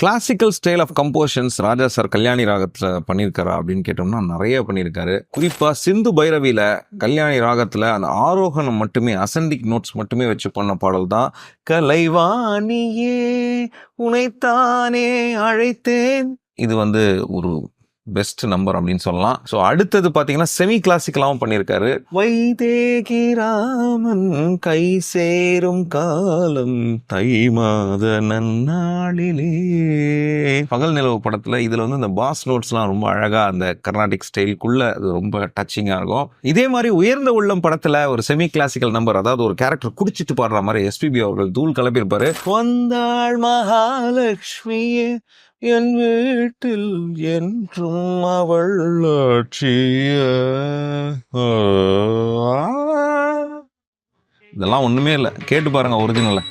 Classical style of compositions Raja sir Kalyani ராகத்தில் பண்ணியிருக்காரா அப்படின்னு கேட்டோம்னா நிறைய பண்ணியிருக்காரு. குறிப்பாக சிந்து பைரவியில் கல்யாணி ராகத்தில் அந்த ஆரோகணம் மட்டுமே, அசெண்டிக் நோட்ஸ் மட்டுமே வச்சு பண்ண பாடல் தான் கலைவாணியே உனைத்தானே அழைத்தேன். இது ஒரு பெஸ்ட் நம்பர் அப்படின்னு சொல்லலாம். ஸோ அடுத்தது பார்த்தீங்கன்னா செமி கிளாசிக்கலாகவும் பண்ணியிருக்காரு. வைதேகி ராமன் கை சேரும் காலம் தை மாத நன்னாளிலே. பகல் நிலவு படத்தில் இதில் இந்த பாஸ் நோட்ஸ்லாம் ரொம்ப அழகாக அந்த கர்நாடிக் ஸ்டைலுக்குள்ள அது ரொம்ப டச்சிங்காக இருக்கும். இதே மாதிரி உயர்ந்த உள்ளம் படத்தில் ஒரு செமி கிளாசிக்கல் நம்பர், அதாவது ஒரு கேரக்டர் குடிச்சிட்டு பாடுற மாதிரி எஸ்பிபி அவர்கள் தூள் கலப்பியிருப்பாரு. வந்தாள் மகாலட்சுமியே என் வீட்டில் என்றும் அவள் ஆட்சிய. இதெல்லாம் ஒண்ணுமே இல்லை, கேட்டு பாருங்க ஒரிஜினல்.